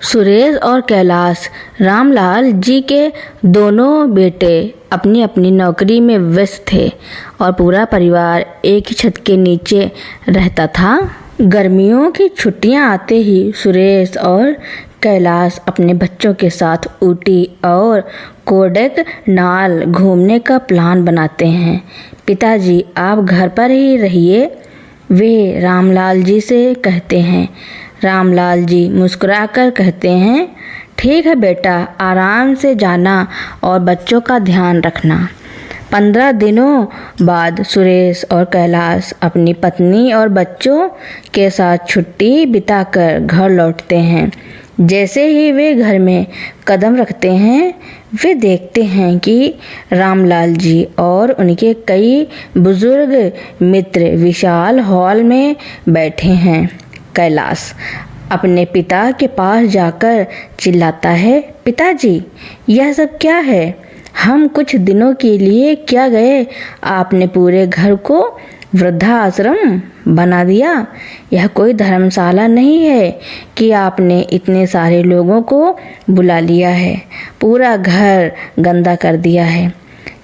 सुरेश और कैलाश रामलाल जी के दोनों बेटे अपनी अपनी नौकरी में व्यस्त थे और पूरा परिवार एक ही छत के नीचे रहता था। गर्मियों की छुट्टियां आते ही सुरेश और कैलाश अपने बच्चों के साथ ऊटी और कोडैकनाल घूमने का प्लान बनाते हैं। पिताजी, आप घर पर ही रहिए, वे रामलाल जी से कहते हैं। रामलाल जी मुस्कुराकर कहते हैं, ठीक है बेटा, आराम से जाना और बच्चों का ध्यान रखना। 15 दिनों बाद सुरेश और कैलाश अपनी पत्नी और बच्चों के साथ छुट्टी बिताकर घर लौटते हैं। जैसे ही वे घर में कदम रखते हैं, वे देखते हैं कि रामलाल जी और उनके कई बुजुर्ग मित्र विशाल हॉल में बैठे हैं। कैलाश अपने पिता के पास जाकर चिल्लाता है, पिताजी, यह सब क्या है? हम कुछ दिनों के लिए क्या गए, आपने पूरे घर को वृद्धाश्रम बना दिया। यह कोई धर्मशाला नहीं है कि आपने इतने सारे लोगों को बुला लिया है, पूरा घर गंदा कर दिया है।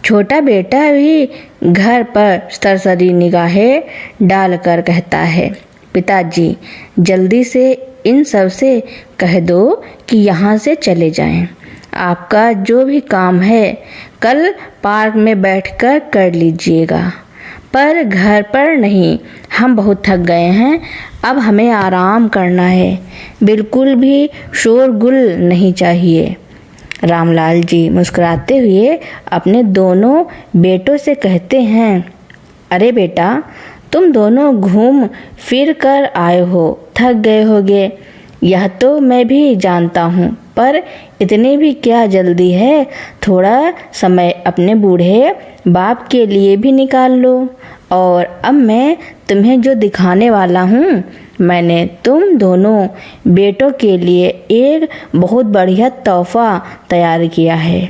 छोटा बेटा भी घर पर सरसरी निगाहें डालकर कहता है, पिताजी, जल्दी से इन सब से कह दो कि यहाँ से चले जाएं। आपका जो भी काम है कल पार्क में बैठकर कर लीजिएगा, पर घर पर नहीं। हम बहुत थक गए हैं, अब हमें आराम करना है, बिल्कुल भी शोरगुल नहीं चाहिए। रामलाल जी मुस्कुराते हुए अपने दोनों बेटों से कहते हैं, अरे बेटा, तुम दोनों घूम फिर कर आए हो, थक गए होगे, यह तो मैं भी जानता हूँ, पर इतनी भी क्या जल्दी है? थोड़ा समय अपने बूढ़े बाप के लिए भी निकाल लो। और अब मैं तुम्हें जो दिखाने वाला हूँ, मैंने तुम दोनों बेटों के लिए एक बहुत बढ़िया तोहफा तैयार किया है।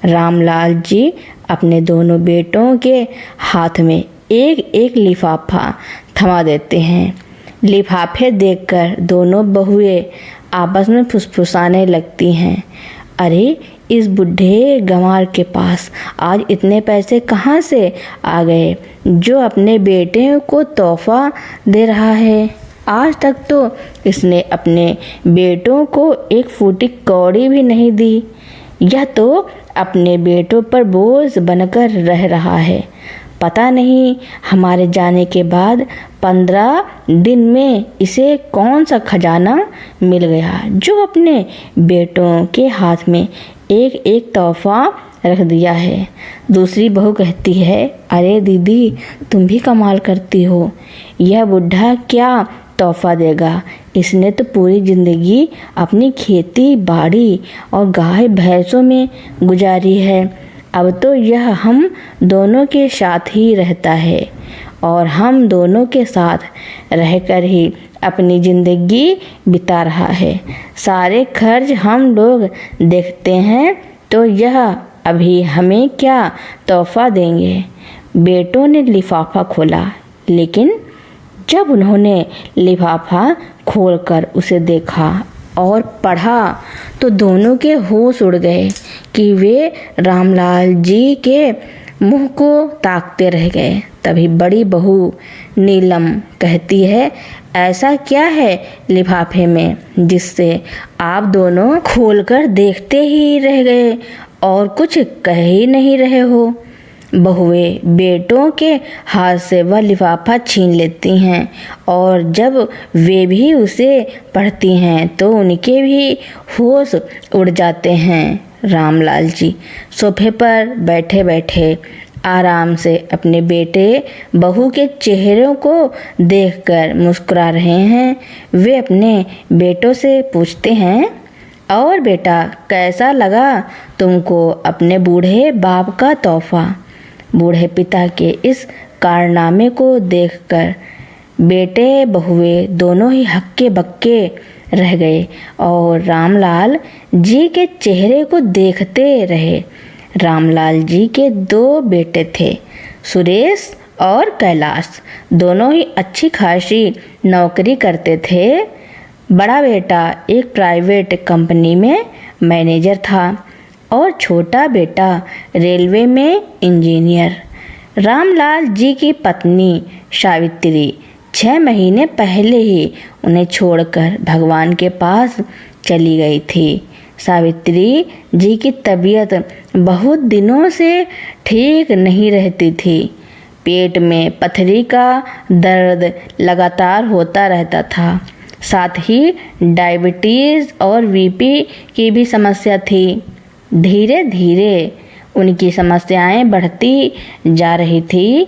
रामलाल जी अपने दोनों बेटों के हाथ में एक एक लिफाफा थमा देते हैं। लिफाफे देखकर दोनों बहुएं आपस में फुसफुसाने लगती हैं, अरे इस बूढ़े गंवार के पास आज इतने पैसे कहाँ से आ गए जो अपने बेटे को तोहफा दे रहा है। आज तक तो इसने अपने बेटों को एक फूटी कौड़ी भी नहीं दी। यह तो अपने बेटों पर बोझ बनकर रह रहा है। पता नहीं हमारे जाने के बाद 15 दिन में इसे कौन सा खजाना मिल गया जो अपने बेटों के हाथ में एक एक तोहफा रख दिया है। दूसरी बहू कहती है, अरे दीदी, तुम भी कमाल करती हो, यह बुढ़ा क्या तोहफा देगा? इसने तो पूरी जिंदगी अपनी खेती बाड़ी और गाय भैंसों में गुजारी है। अब तो यह हम दोनों के साथ ही रहता है और हम दोनों के साथ रहकर ही अपनी ज़िंदगी बिता रहा है। सारे खर्च हम लोग देखते हैं, तो यह अभी हमें क्या तोहफा देंगे? बेटों ने लिफाफा खोला, लेकिन जब उन्होंने लिफाफा खोलकर उसे देखा और पढ़ा तो दोनों के होश उड़ गए कि वे रामलाल जी के मुंह को ताकते रह गए। तभी बड़ी बहू नीलम कहती है, ऐसा क्या है लिफाफे में जिससे आप दोनों खोलकर देखते ही रह गए और कुछ कह ही नहीं रहे हो? बहुएं बेटों के हाथ से वह लिफाफा छीन लेती हैं और जब वे भी उसे पढ़ती हैं तो उनके भी होश उड़ जाते हैं। रामलाल जी सोफे पर बैठे बैठे आराम से अपने बेटे बहू के चेहरों को देखकर मुस्कुरा रहे हैं। वे अपने बेटों से पूछते हैं, और बेटा, कैसा लगा तुमको अपने बूढ़े बाप का तोहफा? बूढ़े पिता के इस कारनामे को देखकर बेटे बहुएं दोनों ही हक्के बक्के रह गए और रामलाल जी के चेहरे को देखते रहे। रामलाल जी के 2 बेटे थे, सुरेश और कैलाश। दोनों ही अच्छी खासी नौकरी करते थे। बड़ा बेटा एक प्राइवेट कंपनी में मैनेजर था और छोटा बेटा रेलवे में इंजीनियर। रामलाल जी की पत्नी सावित्री 6 महीने पहले ही उन्हें छोड़कर भगवान के पास चली गई थी। सावित्री जी की तबीयत बहुत दिनों से ठीक नहीं रहती थी। पेट में पथरी का दर्द लगातार होता रहता था। साथ ही डायबिटीज़ और बीपी की भी समस्या थी। धीरे धीरे उनकी समस्याएं बढ़ती जा रही थी।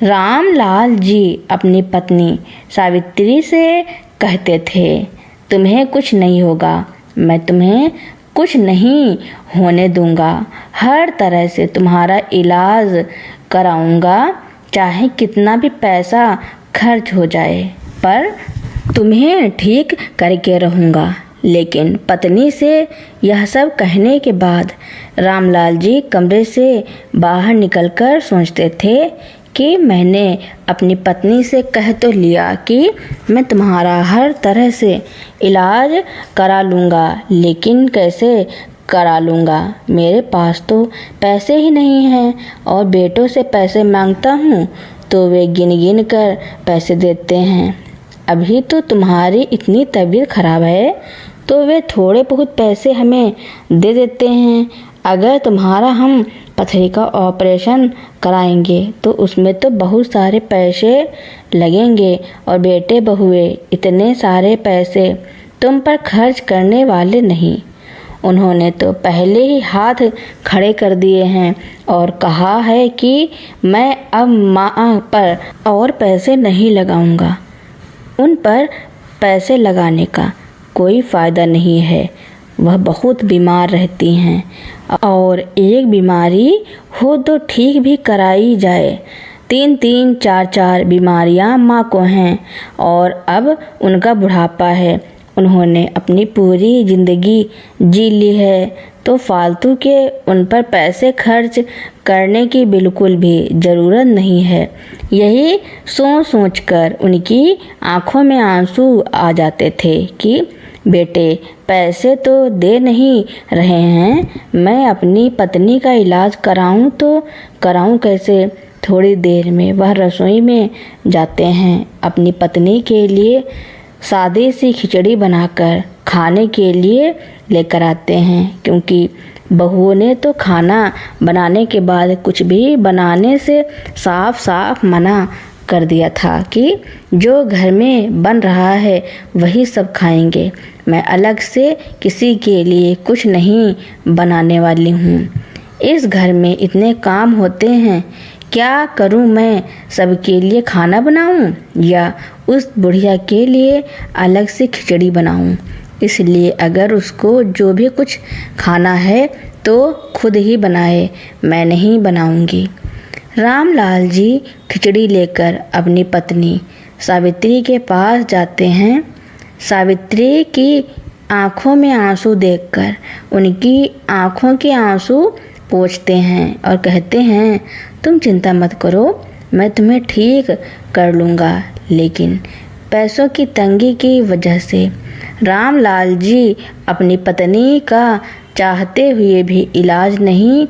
रामलाल जी अपनी पत्नी सावित्री से कहते थे, तुम्हें कुछ नहीं होगा, मैं तुम्हें कुछ नहीं होने दूंगा, हर तरह से तुम्हारा इलाज कराऊंगा, चाहे कितना भी पैसा खर्च हो जाए, पर तुम्हें ठीक करके रहूंगा। लेकिन पत्नी से यह सब कहने के बाद रामलाल जी कमरे से बाहर निकलकर सोचते थे कि मैंने अपनी पत्नी से कह तो लिया कि मैं तुम्हारा हर तरह से इलाज करा लूँगा, लेकिन कैसे करा लूँगा? मेरे पास तो पैसे ही नहीं हैं और बेटों से पैसे मांगता हूँ तो वे गिन गिन कर पैसे देते हैं। अभी तो तुम्हारी इतनी तबीयत खराब है तो वे थोड़े बहुत पैसे हमें दे देते हैं। अगर तुम्हारा हम पथरी का ऑपरेशन कराएंगे तो उसमें तो बहुत सारे पैसे लगेंगे और बेटे बहुए इतने सारे पैसे तुम पर खर्च करने वाले नहीं। उन्होंने तो पहले ही हाथ खड़े कर दिए हैं और कहा है कि मैं अब माँ पर और पैसे नहीं लगाऊंगा। उन पर पैसे लगाने का कोई फ़ायदा नहीं है, वह बहुत बीमार रहती हैं और एक बीमारी हो तो ठीक भी कराई जाए। 3-3, 4-4 बीमारियां माँ को हैं और अब उनका बुढ़ापा है। उन्होंने अपनी पूरी ज़िंदगी जी ली है तो फालतू के उन पर पैसे खर्च करने की बिल्कुल भी ज़रूरत नहीं है। यही सोच सोचकर उनकी आंखों में आंसू आ जाते थे कि बेटे पैसे तो दे नहीं रहे हैं, मैं अपनी पत्नी का इलाज कराऊं तो कराऊं कैसे? थोड़ी देर में वह रसोई में जाते हैं, अपनी पत्नी के लिए सादी सी खिचड़ी बनाकर खाने के लिए लेकर आते हैं, क्योंकि बहुओं ने तो खाना बनाने के बाद कुछ भी बनाने से साफ साफ मना कर दिया था कि जो घर में बन रहा है वही सब खाएंगे, मैं अलग से किसी के लिए कुछ नहीं बनाने वाली हूँ। इस घर में इतने काम होते हैं, क्या करूँ मैं? सबके लिए खाना बनाऊँ या उस बुढ़िया के लिए अलग से खिचड़ी बनाऊँ? इसलिए अगर उसको जो भी कुछ खाना है तो खुद ही बनाए, मैं नहीं बनाऊँगी। रामलाल जी खिचड़ी लेकर अपनी पत्नी सावित्री के पास जाते हैं। सावित्री की आंखों में आंसू देखकर उनकी आंखों के आंसू पोंछते हैं और कहते हैं, तुम चिंता मत करो, मैं तुम्हें ठीक कर लूँगा। लेकिन पैसों की तंगी की वजह से रामलाल जी अपनी पत्नी का चाहते हुए भी इलाज नहीं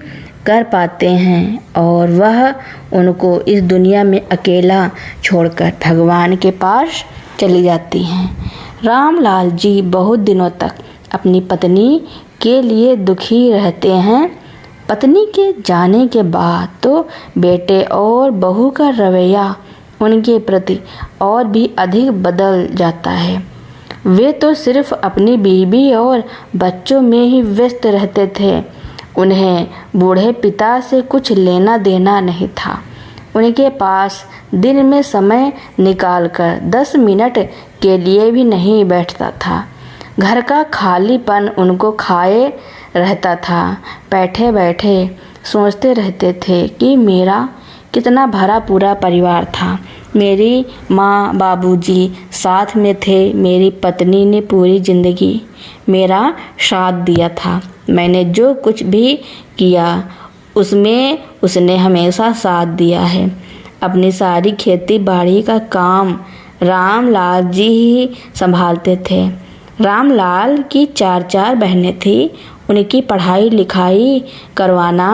कर पाते हैं और वह उनको इस दुनिया में अकेला छोड़कर भगवान के पास चली जाती हैं। रामलाल जी बहुत दिनों तक अपनी पत्नी के लिए दुखी रहते हैं। पत्नी के जाने के बाद तो बेटे और बहू का रवैया उनके प्रति और भी अधिक बदल जाता है। वे तो सिर्फ अपनी बीवी और बच्चों में ही व्यस्त रहते थे। उन्हें बूढ़े पिता से कुछ लेना देना नहीं था। उनके पास दिन में समय निकालकर 10 मिनट के लिए भी नहीं बैठता था। घर का खालीपन उनको खाए रहता था। बैठे बैठे सोचते रहते थे कि मेरा कितना भरा पूरा परिवार था। मेरी माँ बाबूजी साथ में थे, मेरी पत्नी ने पूरी ज़िंदगी मेरा साथ दिया था। मैंने जो कुछ भी किया उसमें उसने हमेशा साथ दिया है। अपनी सारी खेती बाड़ी का काम रामलाल जी ही संभालते थे। रामलाल की 4 बहनें थीं। उनकी पढ़ाई लिखाई करवाना,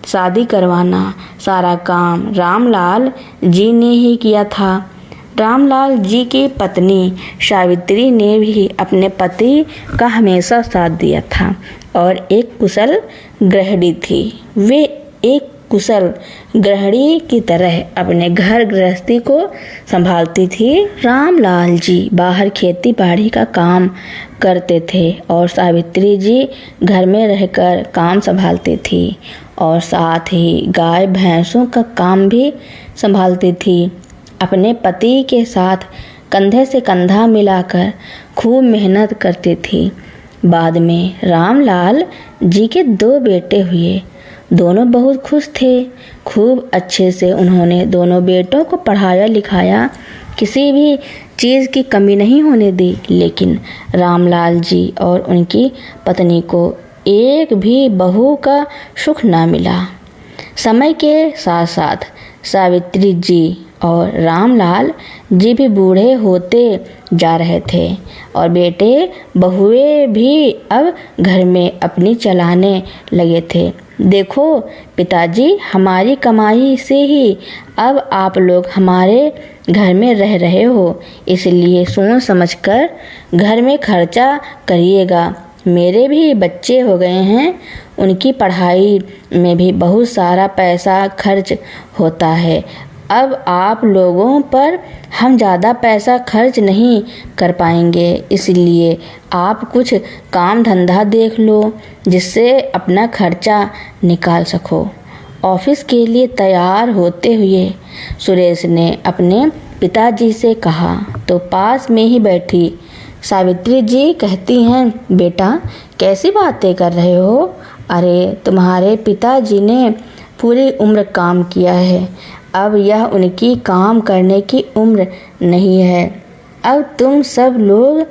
शादी करवाना, सारा काम रामलाल जी ने ही किया था। रामलाल जी की पत्नी सावित्री ने भी अपने पति का हमेशा साथ दिया था और एक कुशल गृहिणी थी। वे एक कुशल गृहिणी की तरह अपने घर गृहस्थी को संभालती थी। रामलाल जी बाहर खेती बाड़ी का काम करते थे और सावित्री जी घर में रहकर काम संभालती थी और साथ ही गाय भैंसों का काम भी संभालती थी। अपने पति के साथ कंधे से कंधा मिलाकर खूब मेहनत करती थी। बाद में रामलाल जी के 2 बेटे हुए। दोनों बहुत खुश थे। खूब अच्छे से उन्होंने दोनों बेटों को पढ़ाया लिखाया, किसी भी चीज़ की कमी नहीं होने दी। लेकिन रामलाल जी और उनकी पत्नी को एक भी बहू का सुख ना मिला। समय के साथ साथ सावित्री जी और रामलाल जी भी बूढ़े होते जा रहे थे और बेटे बहुएं भी अब घर में अपनी चलाने लगे थे। देखो पिताजी, हमारी कमाई से ही अब आप लोग हमारे घर में रह रहे हो, इसलिए सोच समझकर घर में खर्चा करिएगा। मेरे भी बच्चे हो गए हैं, उनकी पढ़ाई में भी बहुत सारा पैसा खर्च होता है। अब आप लोगों पर हम ज़्यादा पैसा खर्च नहीं कर पाएंगे, इसलिए आप कुछ काम धंधा देख लो जिससे अपना खर्चा निकाल सको। ऑफिस के लिए तैयार होते हुए सुरेश ने अपने पिताजी से कहा तो पास में ही बैठी सावित्री जी कहती हैं, बेटा कैसी बातें कर रहे हो? अरे तुम्हारे पिताजी ने पूरी उम्र काम किया है, अब यह उनकी काम करने की उम्र नहीं है। अब तुम सब लोग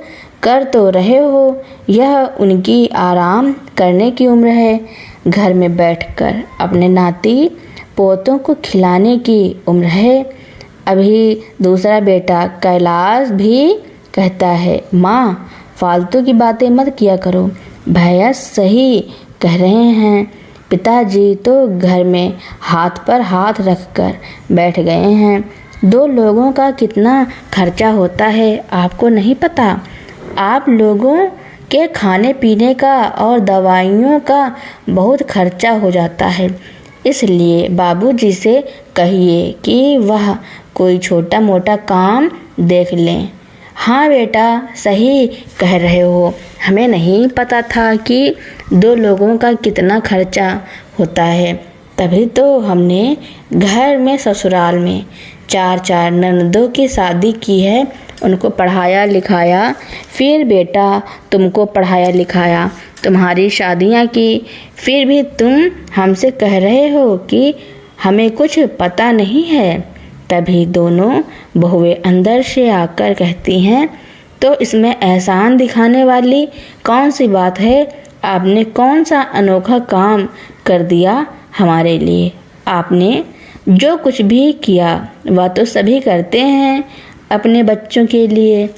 कर तो रहे हो, यह उनकी आराम करने की उम्र है। घर में बैठकर अपने नाती पोतों को खिलाने की उम्र है। अभी दूसरा बेटा कैलाश भी कहता है, माँ फालतू की बातें मत किया करो, भैया सही कह रहे हैं। पिताजी तो घर में हाथ पर हाथ रखकर बैठ गए हैं। 2 लोगों का कितना खर्चा होता है आपको नहीं पता? आप लोगों के खाने पीने का और दवाइयों का बहुत खर्चा हो जाता है, इसलिए बाबूजी से कहिए कि वह कोई छोटा मोटा काम देख लें। हाँ बेटा, सही कह रहे हो, हमें नहीं पता था कि 2 लोगों का कितना खर्चा होता है, तभी तो हमने घर में ससुराल में 4 ननदों की शादी की है, उनको पढ़ाया लिखाया, फिर बेटा तुमको पढ़ाया लिखाया, तुम्हारी शादियाँ की, फिर भी तुम हमसे कह रहे हो कि हमें कुछ पता नहीं है। तभी दोनों बहुएं अंदर से आकर कहती हैं, तो इसमें एहसान दिखाने वाली कौन सी बात है? आपने कौन सा अनोखा काम कर दिया हमारे लिए? आपने जो कुछ भी किया वह तो सभी करते हैं अपने बच्चों के लिए।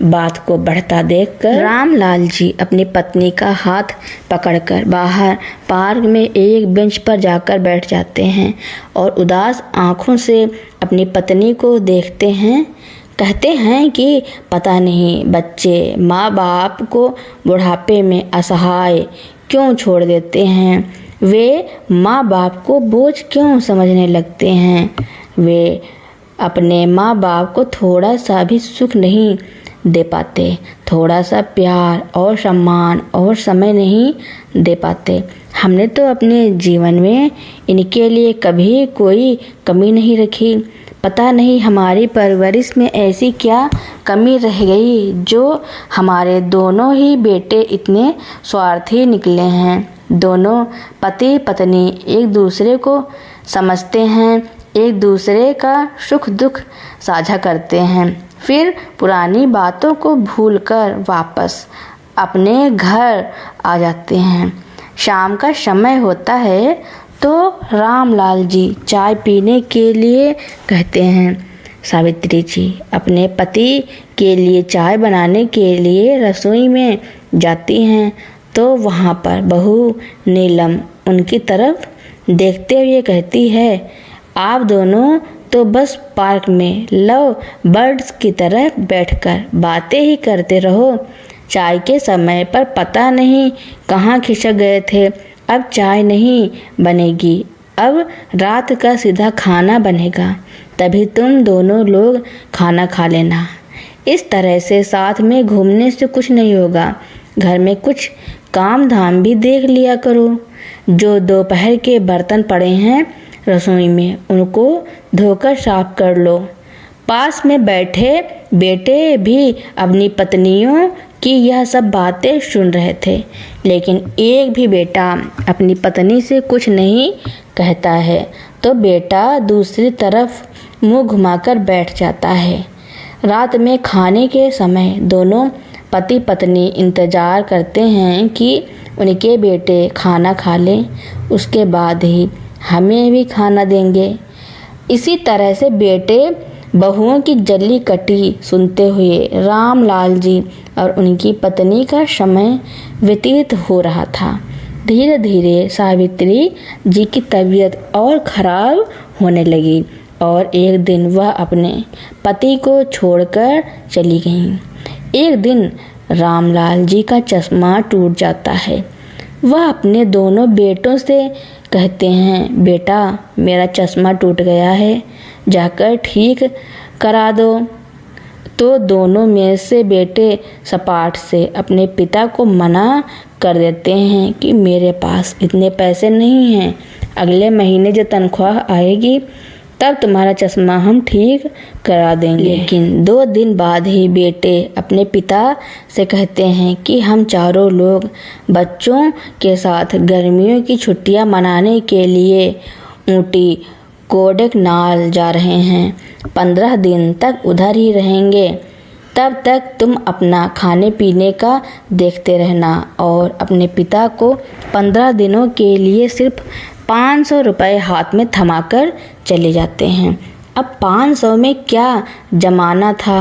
बात को बढ़ता देखकर रामलाल जी अपनी पत्नी का हाथ पकड़कर बाहर पार्क में एक बेंच पर जाकर बैठ जाते हैं और उदास आंखों से अपनी पत्नी को देखते हैं। कहते हैं कि पता नहीं बच्चे माँ बाप को बुढ़ापे में असहाय क्यों छोड़ देते हैं, वे माँ बाप को बोझ क्यों समझने लगते हैं, वे अपने माँ बाप को थोड़ा सा भी सुख नहीं दे पाते, थोड़ा सा प्यार और सम्मान और समय नहीं दे पाते। हमने तो अपने जीवन में इनके लिए कभी कोई कमी नहीं रखी। पता नहीं हमारी परवरिश में ऐसी क्या कमी रह गई जो हमारे दोनों ही बेटे इतने स्वार्थी निकले हैं। दोनों पति पत्नी एक दूसरे को समझते हैं, एक दूसरे का सुख दुख साझा करते हैं, फिर पुरानी बातों को भूलकर वापस अपने घर आ जाते हैं। शाम का समय होता है तो रामलाल जी चाय पीने के लिए कहते हैं। सावित्री जी अपने पति के लिए चाय बनाने के लिए रसोई में जाती हैं तो वहाँ पर बहू नीलम उनकी तरफ देखते हुए कहती है, आप दोनों तो बस पार्क में लव बर्ड्स की तरह बैठकर बातें ही करते रहो। चाय के समय पर पता नहीं कहाँ खिसक गए थे। अब चाय नहीं बनेगी, अब रात का सीधा खाना बनेगा, तभी तुम दोनों लोग खाना खा लेना। इस तरह से साथ में घूमने से कुछ नहीं होगा। घर में कुछ काम धाम भी देख लिया करो। जो दोपहर के बर्तन पड़े हैं रसोई में उनको धोकर साफ कर लो। पास में बैठे बेटे भी अपनी पत्नियों की यह सब बातें सुन रहे थे, लेकिन एक भी बेटा अपनी पत्नी से कुछ नहीं कहता है तो बेटा दूसरी तरफ मुंह घुमाकर बैठ जाता है। रात में खाने के समय दोनों पति पत्नी इंतजार करते हैं कि उनके बेटे खाना खा लें, उसके बाद ही हमें भी खाना देंगे। इसी तरह से बेटे बहुओं की जल्ली कटी सुनते हुए रामलाल जी और उनकी पत्नी का समय व्यतीत हो रहा था। धीरे धीरे सावित्री जी की तबीयत और खराब होने लगी और एक दिन वह अपने पति को छोड़कर चली गईं। एक दिन रामलाल जी का चश्मा टूट जाता है। वह अपने दोनों बेटों से कहते हैं, बेटा मेरा चश्मा टूट गया है, जाकर ठीक करा दो। तो दोनों में से बेटे सपाट से अपने पिता को मना कर देते हैं कि मेरे पास इतने पैसे नहीं हैं, अगले महीने जो तनख्वाह आएगी तब तुम्हारा चश्मा हम ठीक करा देंगे। लेकिन 2 दिन बाद ही बेटे अपने पिता से कहते हैं कि हम चारों लोग बच्चों के साथ गर्मियों की छुट्टियां मनाने के लिए ऊटी कोडैकनाल जा रहे हैं। 15 दिन तक उधर ही रहेंगे, तब तक तुम अपना खाने पीने का देखते रहना। और अपने पिता को 15 दिनों के लिए सिर्फ 500 रुपये हाथ में थमाकर चले जाते हैं। अब 500 में क्या जमाना था।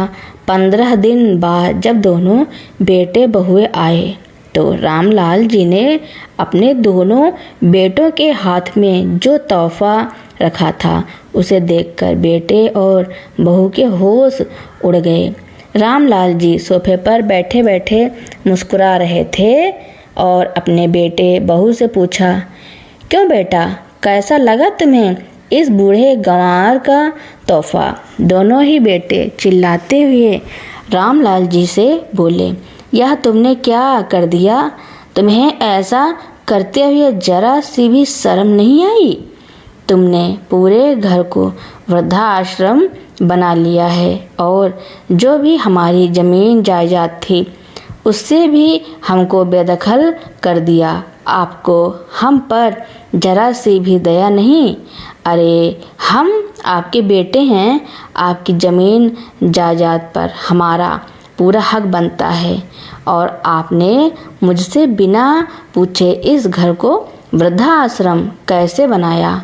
15 दिन बाद जब दोनों बेटे बहुए आए तो रामलाल जी ने अपने दोनों बेटों के हाथ में जो तोहफा रखा था उसे देखकर बेटे और बहू के होश उड़ गए। रामलाल जी सोफे पर बैठे बैठे मुस्कुरा रहे थे और अपने बेटे बहू से पूछा, क्यों बेटा, कैसा लगा तुम्हें इस बूढ़े गंवार का तोहफा। दोनों ही बेटे चिल्लाते हुए रामलाल जी से बोले, यह तुमने क्या कर दिया। तुम्हें ऐसा करते हुए जरा सी भी शर्म नहीं आई। तुमने पूरे घर को वृद्धाश्रम बना लिया है और जो भी हमारी ज़मीन जायदाद थी उससे भी हमको बेदखल कर दिया। आपको हम पर जरा सी भी दया नहीं। अरे हम आपके बेटे हैं, आपकी ज़मीन जायदाद पर हमारा पूरा हक बनता है और आपने मुझसे बिना पूछे इस घर को वृद्धाश्रम कैसे बनाया।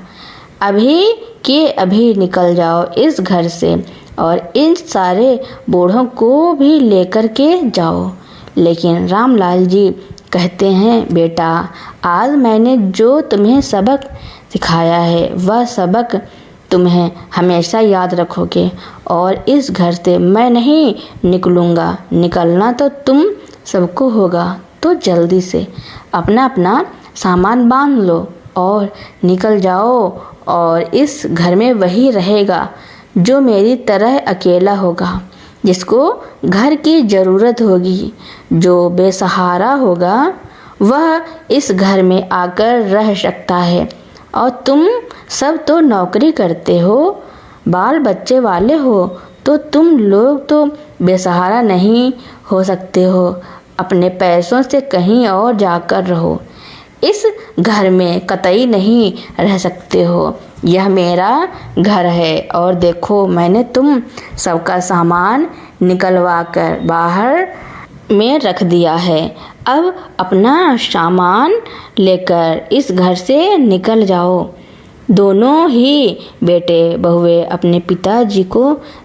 अभी के अभी निकल जाओ इस घर से और इन सारे बूढ़ों को भी लेकर के जाओ। लेकिन रामलाल जी कहते हैं, बेटा आज मैंने जो तुम्हें सबक सिखाया है वह सबक तुम्हें हमेशा याद रखोगे और इस घर से मैं नहीं निकलूँगा। निकलना तो तुम सबको होगा, तो जल्दी से अपना अपना सामान बांध लो और निकल जाओ। और इस घर में वही रहेगा जो मेरी तरह अकेला होगा, जिसको घर की ज़रूरत होगी। जो बेसहारा होगा वह इस घर में आकर रह सकता है। और तुम सब तो नौकरी करते हो, बाल बच्चे वाले हो, तो तुम लोग तो बेसहारा नहीं हो सकते हो। अपने पैसों से कहीं और जाकर रहो, इस घर में कतई नहीं रह सकते हो। यह मेरा घर है और देखो मैंने तुम सबका सामान निकलवा कर बाहर में रख दिया है। अब अपना सामान लेकर इस घर से निकल जाओ। दोनों ही बेटे बहुएं अपने पिताजी को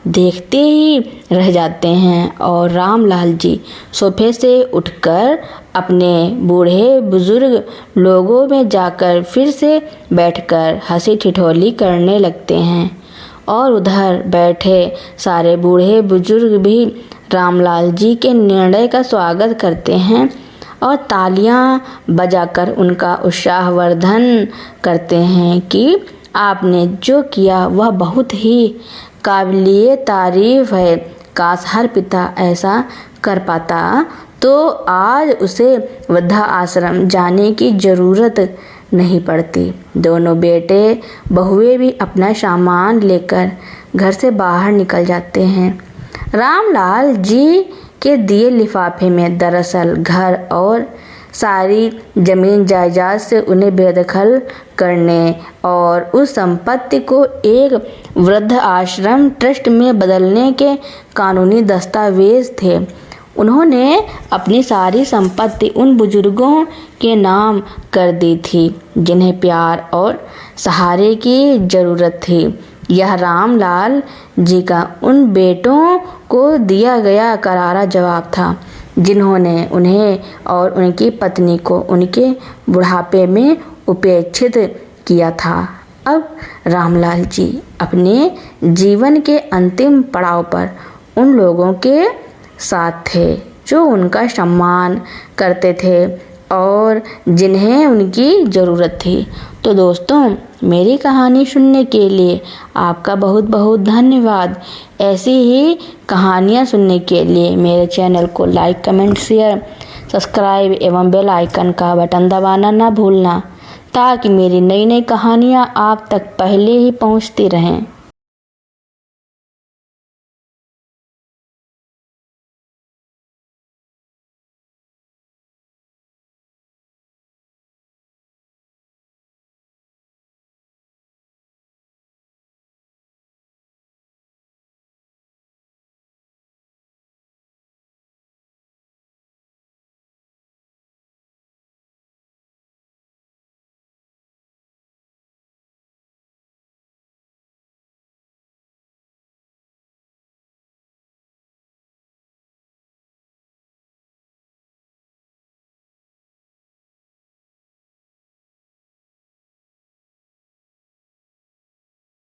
देखते ही रह जाते हैं और रामलाल जी सोफे से उठकर अपने बूढ़े बुजुर्ग लोगों में जाकर फिर से बैठकर हंसी ठिठोली करने लगते हैं। और उधर बैठे सारे बूढ़े बुजुर्ग भी रामलाल जी के निर्णय का स्वागत करते हैं और तालियां बजाकर उनका उत्साहवर्धन करते हैं कि आपने जो किया वह बहुत ही काबिलिए तारीफ है। काश हर पिता ऐसा कर पाता तो आज उसे वृद्धा आश्रम जाने की ज़रूरत नहीं पड़ती। दोनों बेटे बहुएं भी अपना सामान लेकर घर से बाहर निकल जाते हैं। रामलाल जी के दिए लिफाफे में दरअसल घर और सारी जमीन जायदाद से उन्हें बेदखल करने और उस संपत्ति को एक वृद्ध आश्रम ट्रस्ट में बदलने के कानूनी दस्तावेज थे। उन्होंने अपनी सारी संपत्ति उन बुजुर्गों के नाम कर दी थी जिन्हें प्यार और सहारे की ज़रूरत थी। यह रामलाल जी का उन बेटों को दिया गया करारा जवाब था जिन्होंने उन्हें और उनकी पत्नी को उनके बुढ़ापे में उपेक्षित किया था। अब रामलाल जी अपने जीवन के अंतिम पड़ाव पर उन लोगों के साथ थे जो उनका सम्मान करते थे और जिन्हें उनकी ज़रूरत थी। तो दोस्तों, मेरी कहानी सुनने के लिए आपका बहुत बहुत धन्यवाद। ऐसी ही कहानियाँ सुनने के लिए मेरे चैनल को लाइक, कमेंट, शेयर, सब्सक्राइब एवं बेल आइकन का बटन दबाना ना भूलना ताकि मेरी नई नई कहानियाँ आप तक पहले ही पहुँचती रहें।